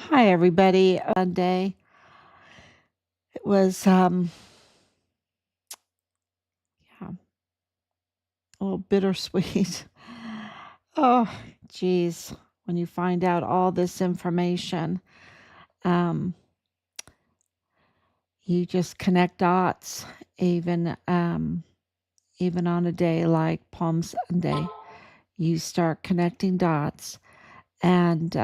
Hi, everybody. Sunday. It was yeah, a little bittersweet. Oh, geez. When you find out all this information, um, you just connect dots, even even on a day like Palm Sunday. You start connecting dots, and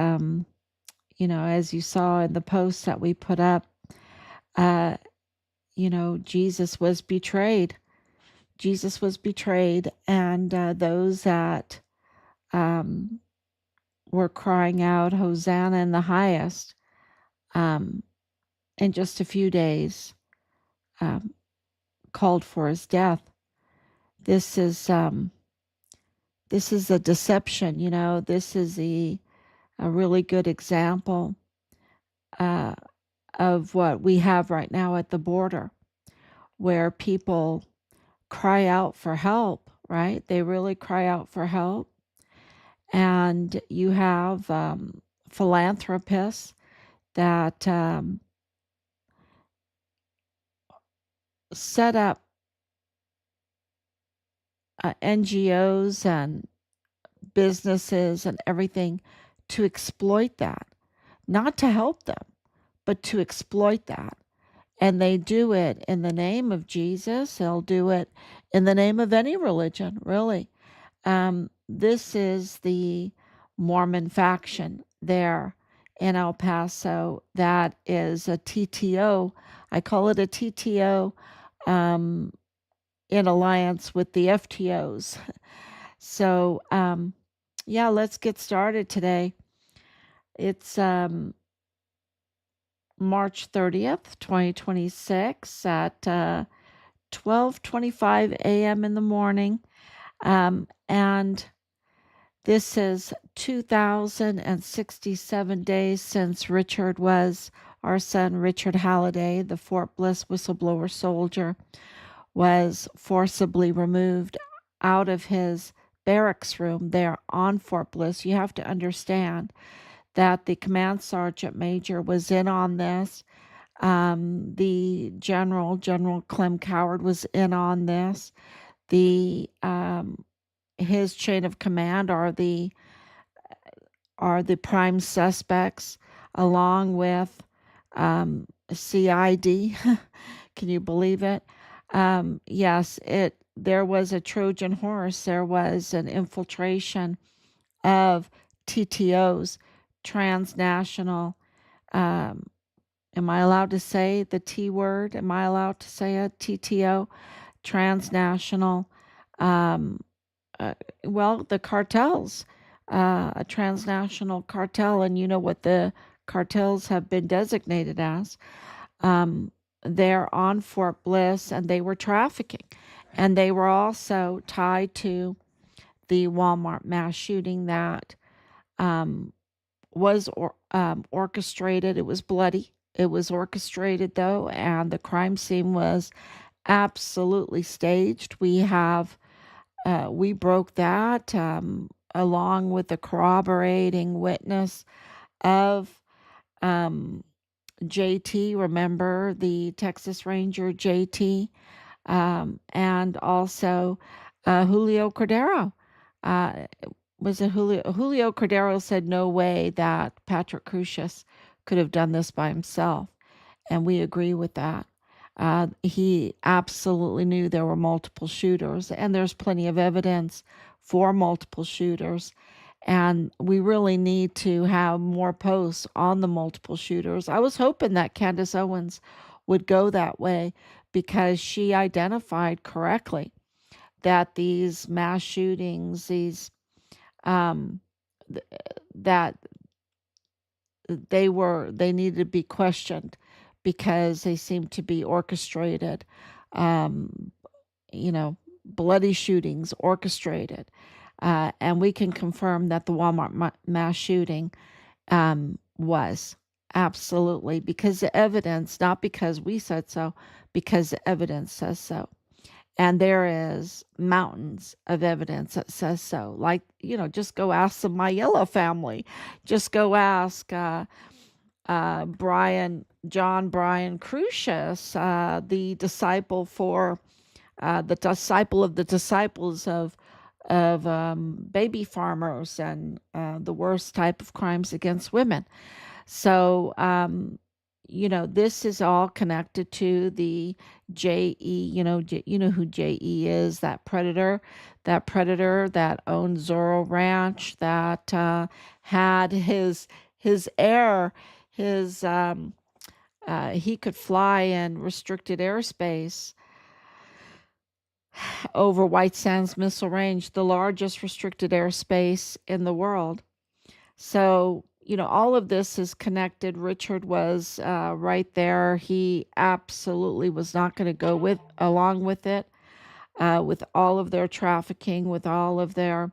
as you saw in the post that we put up, uh, Jesus was betrayed. Jesus was betrayed, and those that um, were crying out, Hosanna in the highest, um, in just a few days, um, called for his death. This is this is a deception. This is a really good example uh, of what we have right now at the border, where people cry out for help. Right? They really cry out for help. And you have philanthropists that set up NGOs and businesses and everything to exploit that, not to help them, but to exploit that. And they do it in the name of Jesus. They'll do it in the name of any religion, really. This is the Mormon faction there in El Paso. That is a TTO. I call it a TTO um, in alliance with the FTOs. So, yeah, let's get started today. It's March 30th, 2026 at 12:25 a.m. in the morning. And this is 2,067 days since our son Richard Halliday, the Fort Bliss whistleblower soldier, was forcibly removed out of his barracks room there on Fort Bliss. You have to understand that the command sergeant major was in on this. The General Clem Coward, was in on this. The his chain of command are the prime suspects, along with CID. Can you believe it? Yes, there was a Trojan horse. There was an infiltration of TTOs, transnational. Um, am I allowed to say the T word? Am I allowed to say a TTO? Transnational. Um, uh, well, the cartels, a transnational cartel, and you know what the cartels have been designated as. Um, they're on Fort Bliss, and they were trafficking, and they were also tied to the Walmart mass shooting that um, was orchestrated. It was bloody. It was orchestrated though, and the crime scene was absolutely staged. We broke that along with the corroborating witness of um, JT. Remember the Texas Ranger JT, and also Julio Cordero. Uh, was it Julio Cordero said no way that Patrick Crucius could have done this by himself, and we agree with that. He absolutely knew there were multiple shooters, and there's plenty of evidence for multiple shooters. And we really need to have more posts on the multiple shooters. I was hoping that Candace Owens would go that way because she identified correctly that these mass shootings, um, that they needed to be questioned because they seemed to be orchestrated, um, bloody shootings orchestrated. And we can confirm that the Walmart mass shooting was absolutely, because the evidence, not because we said so, because the evidence says so. And there is mountains of evidence that says so. Like, just go ask the Mayella family. Just go ask John Brian Crucius, the disciple for the disciple of the disciples of baby farmers and the worst type of crimes against women. So, this is all connected to the JE. You know who JE is, that predator that owned Zorro Ranch, that had his air, his he could fly in restricted airspace over White Sands Missile Range, the largest restricted airspace in the world. So, all of this is connected. Richard was right there. He absolutely was not going to go along with it, with all of their trafficking, with all of their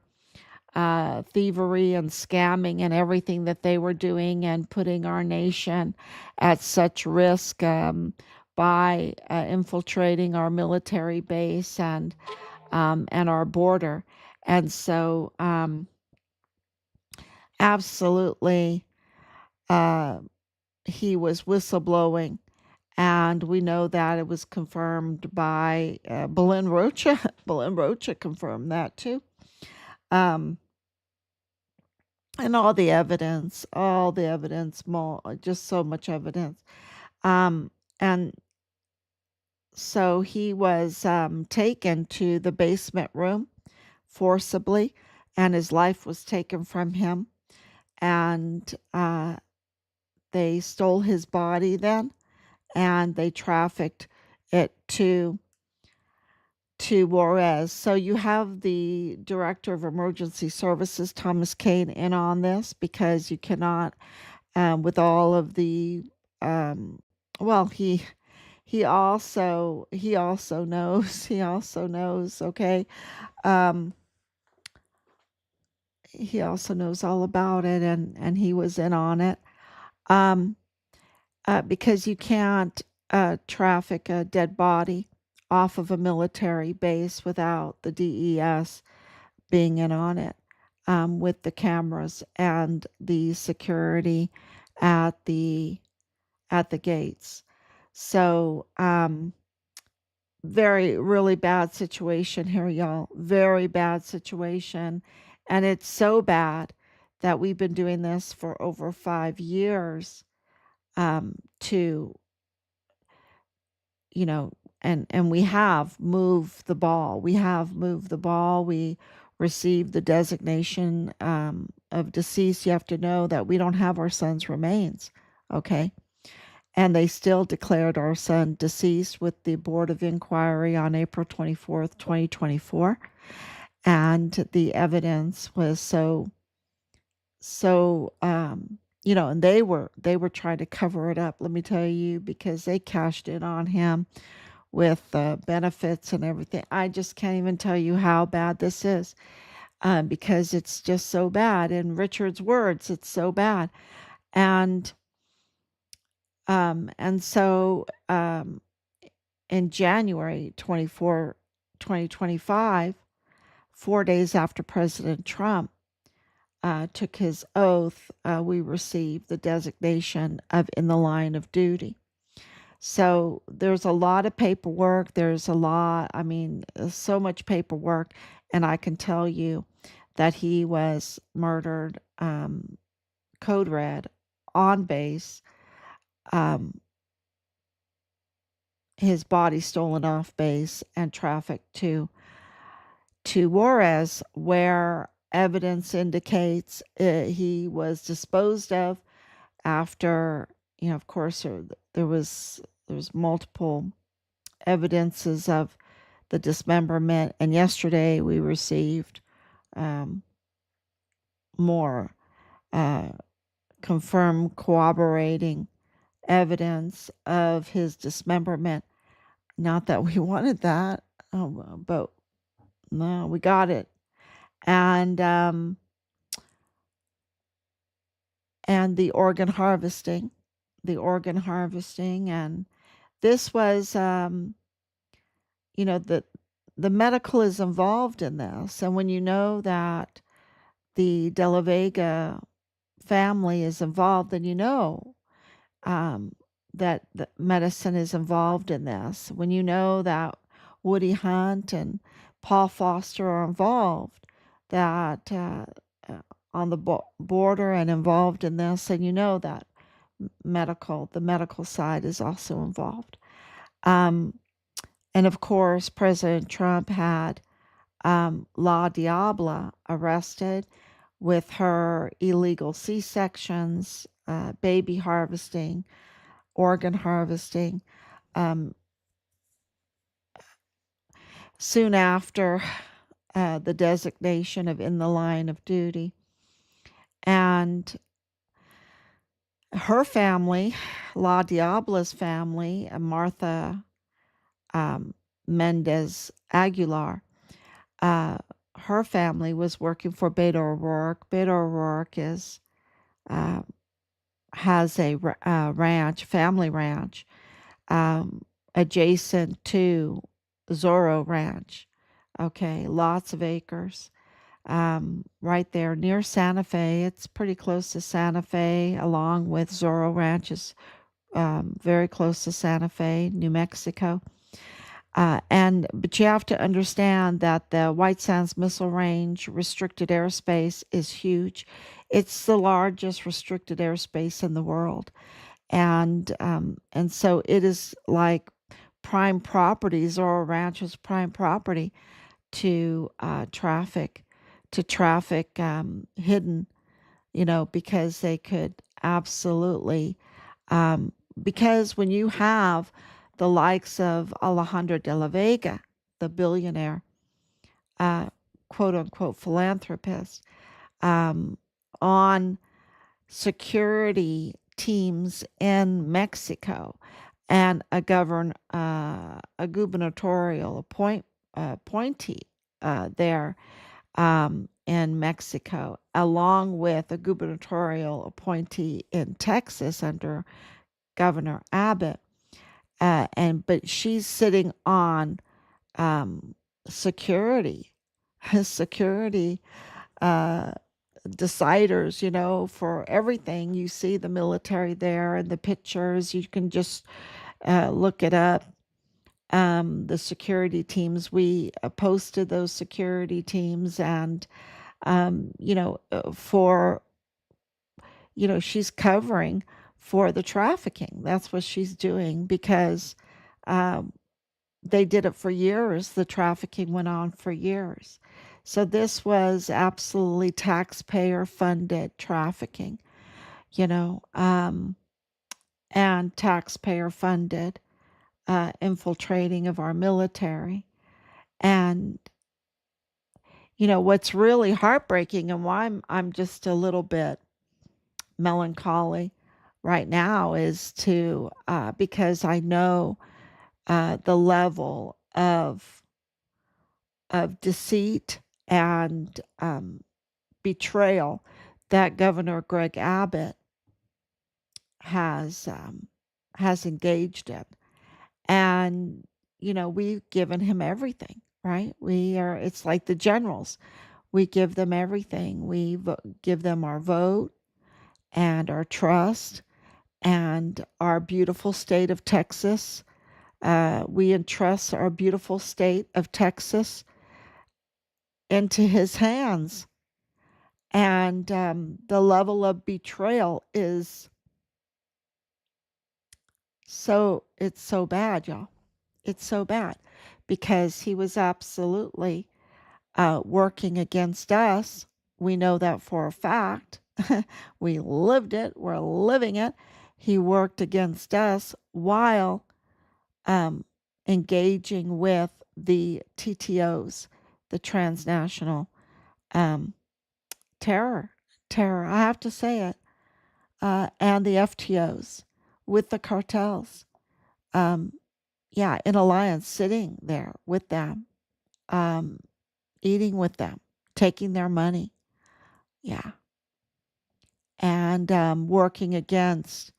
thievery and scamming and everything that they were doing, and putting our nation at such risk by infiltrating our military base and our border. And so, absolutely, uh, he was whistleblowing. And we know that it was confirmed by Belen Rocha. Belen Rocha confirmed that too. Um, and all the evidence, more, just so much evidence. And so he was taken to the basement room forcibly, and his life was taken from him. And they stole his body then, and they trafficked it to Juarez. So you have the director of emergency services, Thomas Kane, in on this, because you cannot, with all of the, well, he also knows, okay. Um, he also knows all about it, and he was in on it. Um, because you can't traffic a dead body off of a military base without the DES being in on it, with the cameras and the security at the gates. So, really bad situation here, y'all. Very bad situation. And it's so bad that we've been doing this for over 5 years, to, and we have moved the ball. We received the designation of deceased. You have to know that we don't have our son's remains, okay? And they still declared our son deceased with the Board of Inquiry on April 24th, 2024. And the evidence was so, and they were trying to cover it up, let me tell you, because they cashed in on him with benefits and everything. I just can't even tell you how bad this is, because it's just so bad. In Richard's words, it's so bad. And so in January 24, 2025, 4 days after President Trump took his oath, we received the designation of in the line of duty. So there's a lot of paperwork. There's so much paperwork. And I can tell you that he was murdered, code red, on base, his body stolen off base, and trafficked to Juarez, where evidence indicates he was disposed of after, of course, there was multiple evidences of the dismemberment. And yesterday we received more confirmed, corroborating evidence of his dismemberment. Not that we wanted that, but no, we got it. And the organ harvesting, and this was, the medical is involved in this. And when you know that the De La Vega family is involved, then um, that the medicine is involved in this. When you know that Woody Hunt and Paul Foster are involved, that uh, on the border and involved in this, and you know that the medical side is also involved. Um, and of course, President Trump had La Diabla arrested with her illegal C-sections, baby harvesting, organ harvesting. Um, soon after the designation of in the line of duty. And her family, La Diabla's family, Martha um, Mendez Aguilar, uh, her family was working for Beto O'Rourke. Beto O'Rourke uh, has a ranch, family ranch, adjacent to Zorro Ranch. Okay, lots of acres. Right there near Santa Fe. It's pretty close to Santa Fe, along with Zorro Ranch is very close to Santa Fe, New Mexico. But you have to understand that the White Sands Missile Range restricted airspace is huge. It's the largest restricted airspace in the world, and so it is like prime property. Zorro Ranch is prime property to traffic hidden, because they could absolutely, um, because when you have the likes of Alejandro de la Vega, the billionaire, quote unquote philanthropist, um, on security teams in Mexico and a gubernatorial appointee there in Mexico, along with a gubernatorial appointee in Texas under Governor Abbott. But she's sitting on um, security, security uh, deciders, for everything. You see the military there and the pictures. You can just look it up. The security teams, we posted those security teams, and for she's covering for the trafficking. That's what she's doing, because um, they did it for years. The trafficking went on for years. So this was absolutely taxpayer funded trafficking, you know, um, and taxpayer funded infiltrating of our military. And what's really heartbreaking, and why I'm just a little bit melancholy right now, is to because I know the level of deceit and betrayal that Governor Greg Abbott has has engaged in. And we've given him everything, right? It's like the generals. We give them everything. Give them our vote and our trust and our beautiful state of Texas. We entrust our beautiful state of Texas into his hands. And the level of betrayal is it's so bad, y'all. It's so bad, because he was absolutely working against us. We know that for a fact. We lived it. We're living it. He worked against us while um, engaging with the TTOs, the transnational um, terror. Terror, I have to say it. And the FTOs with the cartels. Um, yeah, in alliance, sitting there with them, um, eating with them, taking their money. Yeah. And working against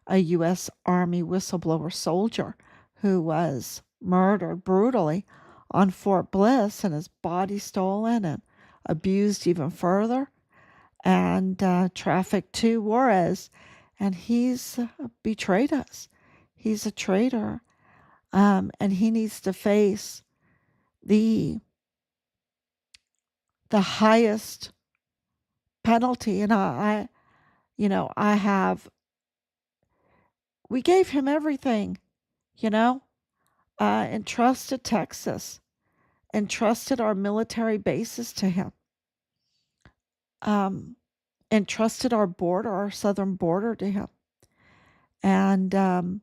a U.S. Army whistleblower soldier who was murdered brutally on Fort Bliss, and his body stolen and abused even further, and trafficked to Juarez. and he's betrayed us. He's a traitor, and he needs to face the highest penalty. And I have we gave him everything, you know, entrusted Texas, entrusted our military bases to him, um, entrusted our southern border to him, and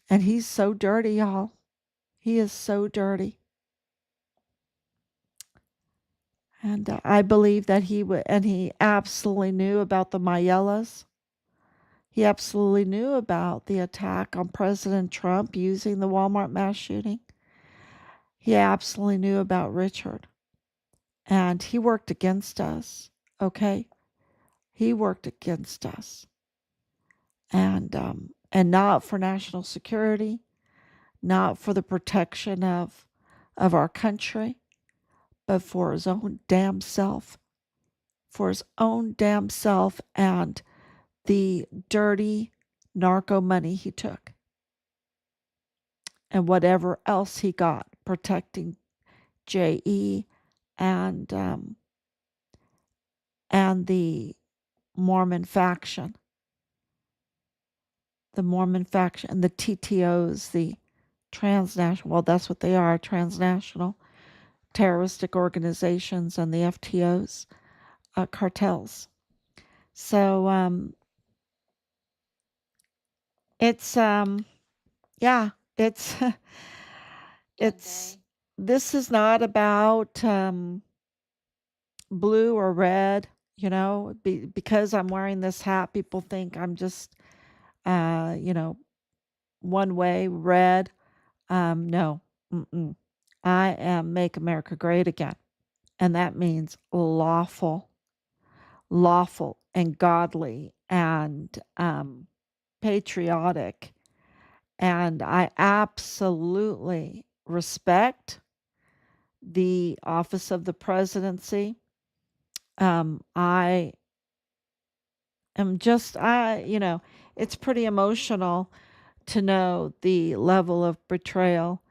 he's so dirty, y'all. He is so dirty. And I believe that he absolutely knew about the Mayelas. He absolutely knew about the attack on President Trump using the Walmart mass shooting. He absolutely knew about Richard. And he worked against us. Okay? He worked against us. And not for national security, not for the protection of our country, but for his own damn self. For his own damn self and the dirty narco money he took. And whatever else he got protecting JE and the Mormon faction. The Mormon faction and the TTOs, the transnational, well, that's what they are, transnational terroristic organizations, and the FTOs, cartels. So it's yeah, it's it's this is not about blue or red, because I'm wearing this hat, people think I'm just one way, red. No. Mm-mm. I am Make America Great Again. And that means lawful and godly and patriotic. And I absolutely respect the office of the presidency. I am it's pretty emotional to know the level of betrayal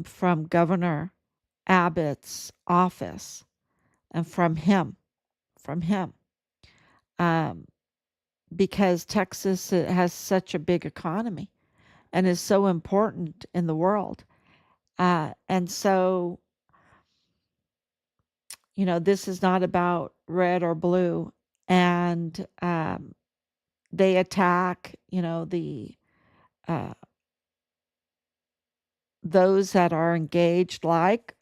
from Governor Abbott's office and from him, um, because Texas has such a big economy and is so important in the world. And so, this is not about red or blue. And they attack, uh, those that are engaged, like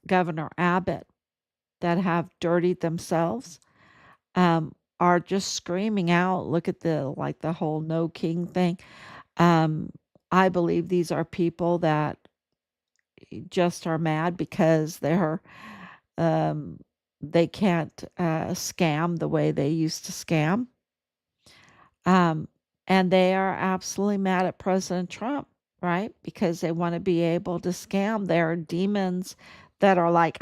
Governor Abbott, that have dirtied themselves, are just screaming out. Look at the whole no king thing. I believe these are people that just are mad because um, they can't scam the way they used to scam. And they are absolutely mad at President Trump, right? Because they want to be able to scam. There are demons that are like,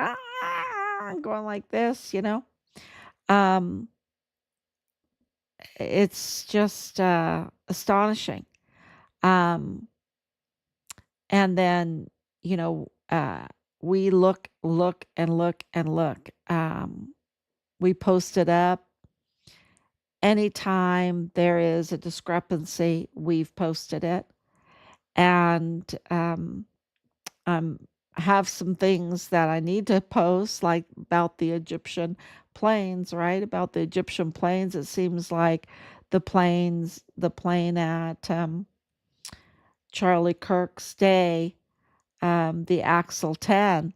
going like this, Um, it's just astonishing. Um, and then, we look and look and look. We post it up. Anytime there is a discrepancy, we've posted it. And have some things that I need to post, like about the Egyptian planes, right? About the Egyptian planes. It seems like the plane at Charlie Kirk's day, the Axel 10,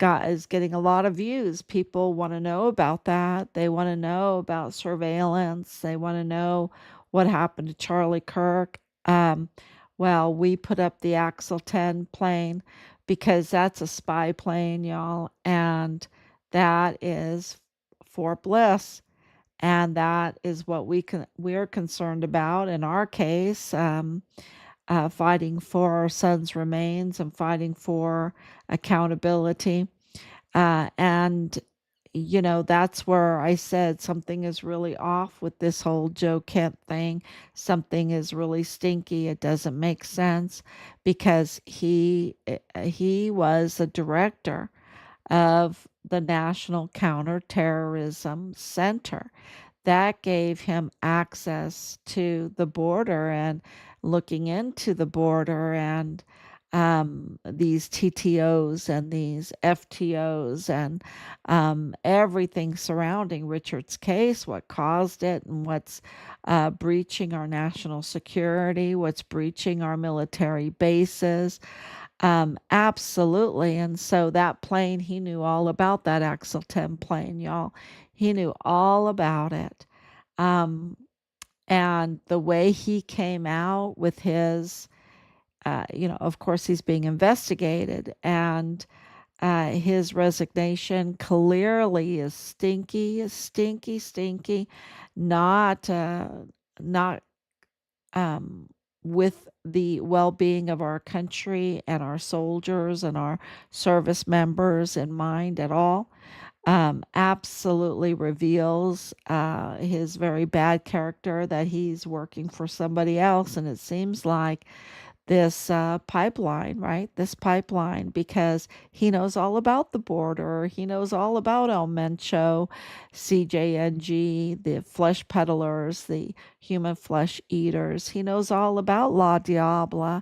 is getting a lot of views. People want to know about that. They want to know about surveillance. They want to know what happened to Charlie Kirk. Well, we put up the Axel 10 plane because that's a spy plane, y'all, and that is Fort Bliss. And that is what we're concerned about in our case. Fighting for our son's remains and fighting for accountability. And, that's where I said something is really off with this whole Joe Kent thing. Something is really stinky. It doesn't make sense because he was a director of the National Counterterrorism Center. That gave him access to the border and looking into the border and these TTOs and these FTOs and everything surrounding Richard's case, what caused it, and what's breaching our national security, what's breaching our military bases. Absolutely. And so that plane, he knew all about that Axel 10 plane, y'all. He knew all about it. Um, and the way he came out with his, of course, he's being investigated, and his resignation clearly is stinky, stinky, stinky, not, not um, with the well being of our country and our soldiers and our service members in mind at all. Absolutely reveals his very bad character, that he's working for somebody else. And it seems like this pipeline, right? This pipeline, because he knows all about the border. He knows all about El Mencho, CJNG, the flesh peddlers, the human flesh eaters. He knows all about La Diabla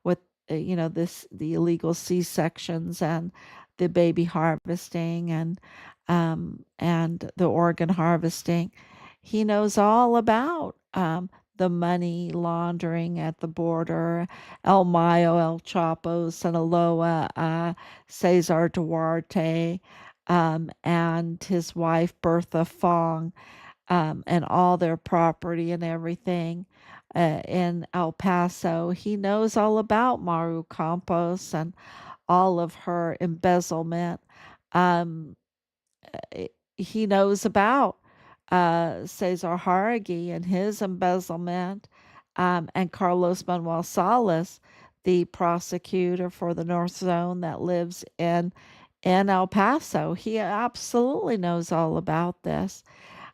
with, the illegal C-sections and the baby harvesting and the organ harvesting. He knows all about the money laundering at the border, El Mayo, El Chapo, Sinaloa, Cesar Duarte, and his wife Bertha Fong, and all their property and everything in El Paso. He knows all about Maru Campos and all of her embezzlement. Um, eh, he knows about Cesar Haragi and his embezzlement, and Carlos Manuel Salas, the prosecutor for the North Zone that lives in El Paso. He absolutely knows all about this.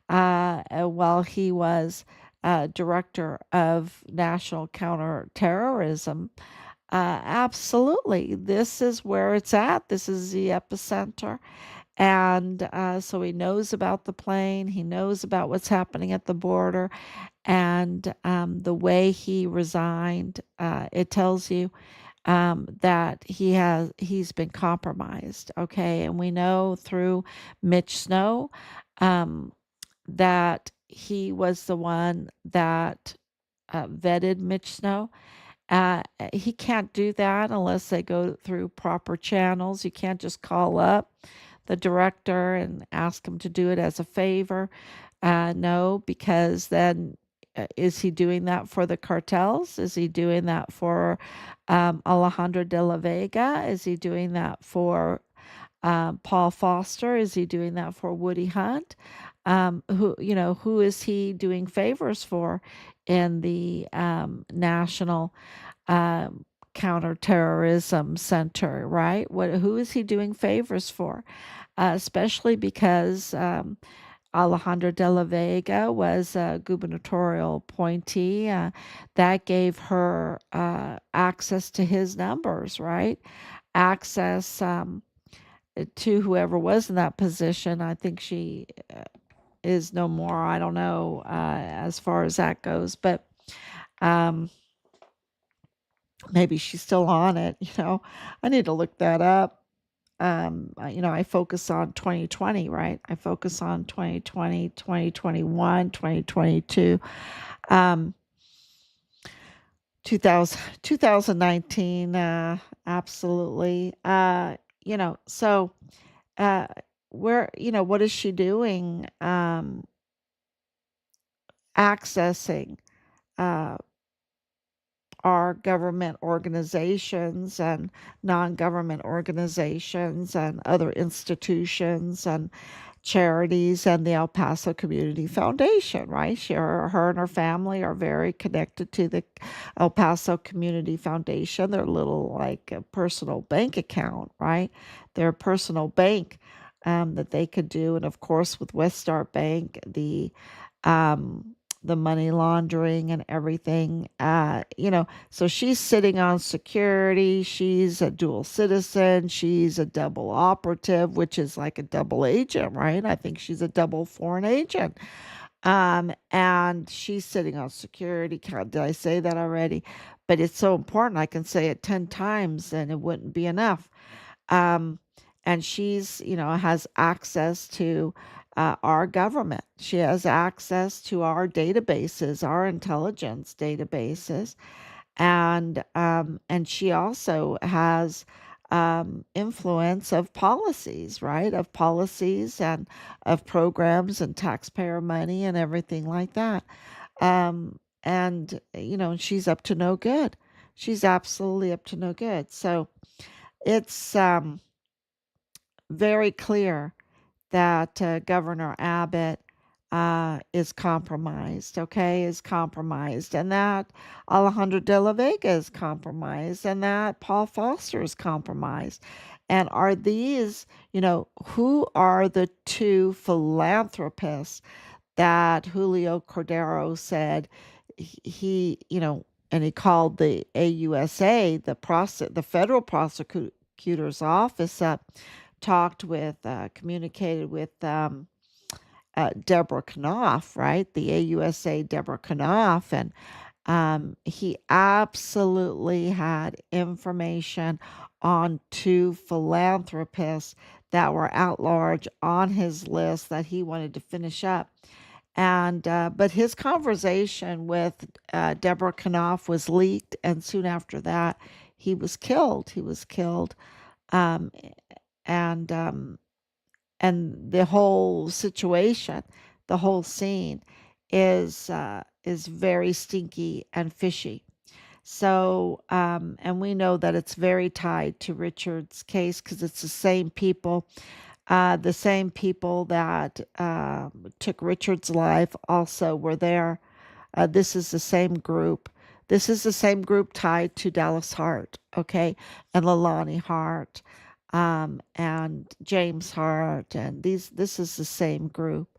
While he was director of national counterterrorism, absolutely, this is where it's at. This is the epicenter. And so he knows about the plane, he knows about what's happening at the border, and the way he resigned, it tells you that he's been compromised. Okay, and we know through Mitch Snow um, that he was the one that vetted Mitch Snow. He can't do that unless they go through proper channels. You can't just call up the director and ask him to do it as a favor. No, because then is he doing that for the cartels? Is he doing that for Alejandro de la Vega? Is he doing that for Paul Foster? Is he doing that for Woody Hunt? Who is he doing favors for in the National Counterterrorism Center, right? Who is he doing favors for? Especially because Alejandra de la Vega was a gubernatorial appointee. That gave her access to his numbers, right? Access to whoever was in that position. I think she is no more. I don't know as far as that goes, but um, maybe she's still on it. I need to look that up. I focus on 2020, right? I focus on 2020, 2021, 2022, um, 2019, absolutely. So, uh, what is she doing? Accessing, uh, our government organizations and non-government organizations and other institutions and charities and the El Paso Community Foundation, right? Her and her family are very connected to the El Paso Community Foundation. Their little like personal bank account, right? Their personal bank that they could do. And of course, with Westart Bank, um, the money laundering and everything, so she's sitting on security. She's a dual citizen. She's a double operative, which is like a double agent, right? I think she's a double foreign agent. And she's sitting on security. Did I say that already? But it's so important. I can say it 10 times and it wouldn't be enough. Um, and she's, has access to our government. She has access to our databases, our intelligence databases, and she also has influence of policies, right? Of policies and of programs and taxpayer money and everything like that. And she's up to no good. She's absolutely up to no good. So it's very clear that Governor Abbott is compromised, okay, is compromised, and that Alejandro de la Vega is compromised, and that Paul Foster is compromised. And are these, who are the two philanthropists that Julio Cordero said and he called the AUSA, the federal prosecutor's office up, communicated with Deborah Knopf, right? The AUSA Deborah Knopf, and he absolutely had information on two philanthropists that were at large on his list that he wanted to finish up. And but his conversation with Deborah Knopf was leaked, and soon after that, he was killed. He was killed, um, and the whole situation, the whole scene, is very stinky and fishy. So, and we know that it's very tied to Richard's case because it's the same people that took Richard's life also were there. This is the same group. This is the same group tied to Dallas Hart, okay, and Leilani Hart, and James Hart, and this is the same group.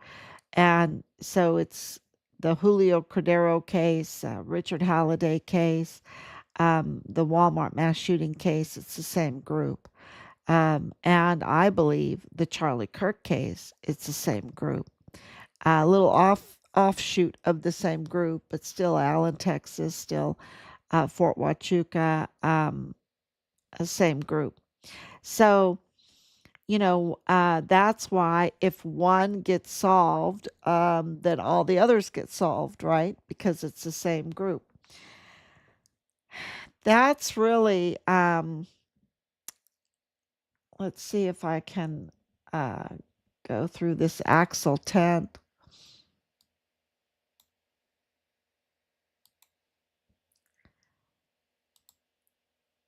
And so it's the Julio Cordero case, Richard Halliday case, the Walmart mass shooting case. It's the same group. And I believe the Charlie Kirk case, it's the same group. A little offshoot of the same group, but still Allen, Texas, still Fort Huachuca, same group. So, that's why if one gets solved, then all the others get solved, right? Because it's the same group. That's really, let's see if I can go through this Axel 10.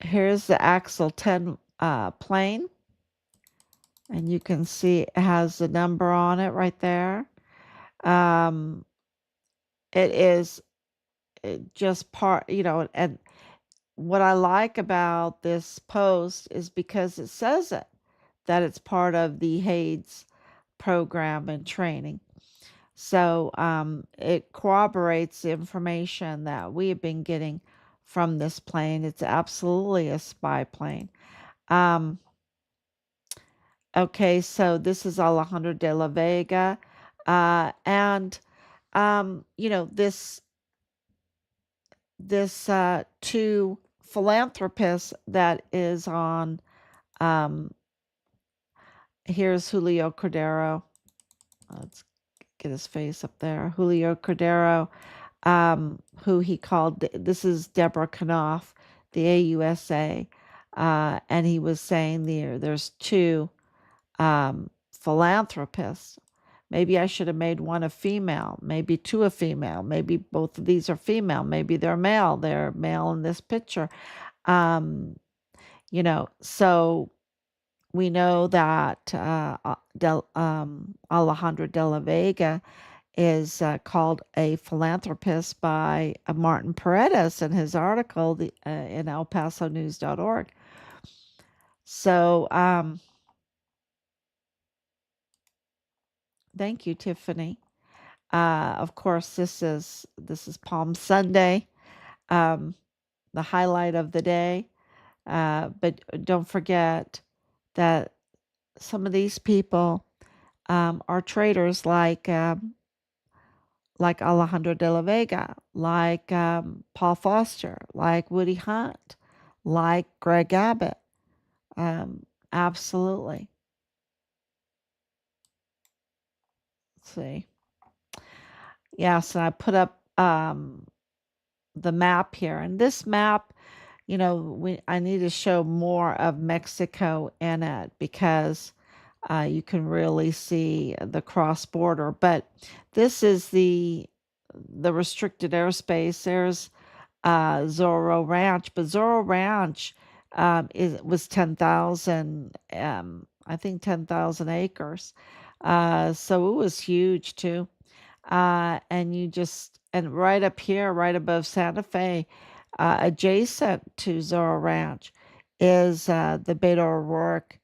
Here's the Axel 10 plane. And you can see it has the number on it right there. Um, it is just part, and what I like about this post is because it says that it's part of the HADES program and training. So it corroborates the information that we have been getting from this plane. It's absolutely a spy plane. Okay, so this is Alejandro de la Vega. And this two philanthropists that is on, here's Julio Cordero. Let's get his face up there. Julio Cordero, who he called, this is Deborah Knopf, the AUSA, and he was saying there's two philanthropists. Maybe I should have made one a female, maybe two a female, maybe both of these are female, maybe they're male in this picture. So we know that Alejandro de la Vega is called a philanthropist by Martin Paredes in his article in elpasonews.org. So, Thank you, Tiffany. Of course, this is Palm Sunday, um, the highlight of the day. But don't forget that some of these people are traitors, like Alejandro de la Vega, like Paul Foster, like Woody Hunt, like Greg Abbott. Absolutely. Let's see. Yes, and I put up the map here, and this map, I need to show more of Mexico in it because you can really see the cross border. But this is the restricted airspace. There's Zorro Ranch, but Zorro Ranch was 10,000, I think 10,000 acres. So it was huge too. And right up here, right above Santa Fe, adjacent to Zorro Ranch, is the Beto O'Rourke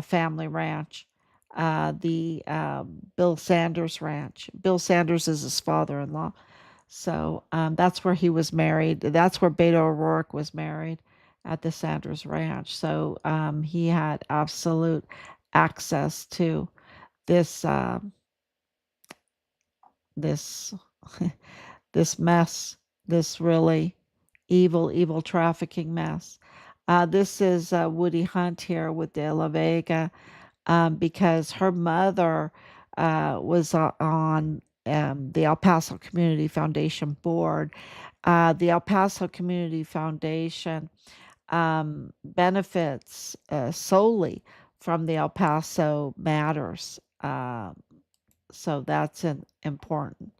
family ranch, the Bill Sanders ranch. Bill Sanders is his father-in-law. So that's where he was married. That's where Beto O'Rourke was married, at the Sanders Ranch. So he had absolute access to this this this mess, this really evil, evil trafficking mess. This is Woody Hunt here with De La Vega, because her mother was on the El Paso Community Foundation board. The El Paso Community Foundation benefits solely from the El Paso matters. So that's important,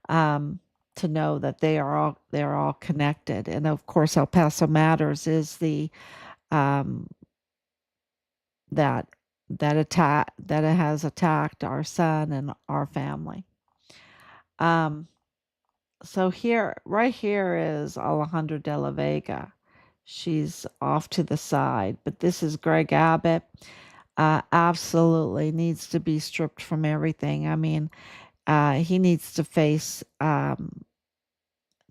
um, to know that they're all connected. And of course, El Paso Matters is the um, that that it has attacked our son and our family. Um, so here, right here is Alejandra de la Vega. She's off to the side, but this is Greg Abbott. Absolutely needs to be stripped from everything. I mean, he needs to face.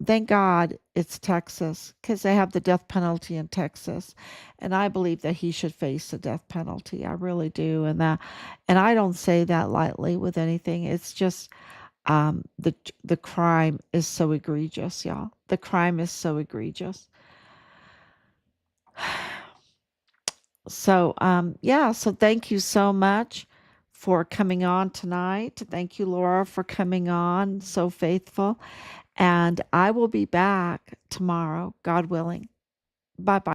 Thank God it's Texas because they have the death penalty in Texas, and I believe that he should face the death penalty. I really do, and I don't say that lightly with anything. It's just the crime is so egregious, y'all. The crime is so egregious. So yeah. So thank you so much for coming on tonight. Thank you, Laura, for coming on. So faithful. And I will be back tomorrow, God willing. Bye bye.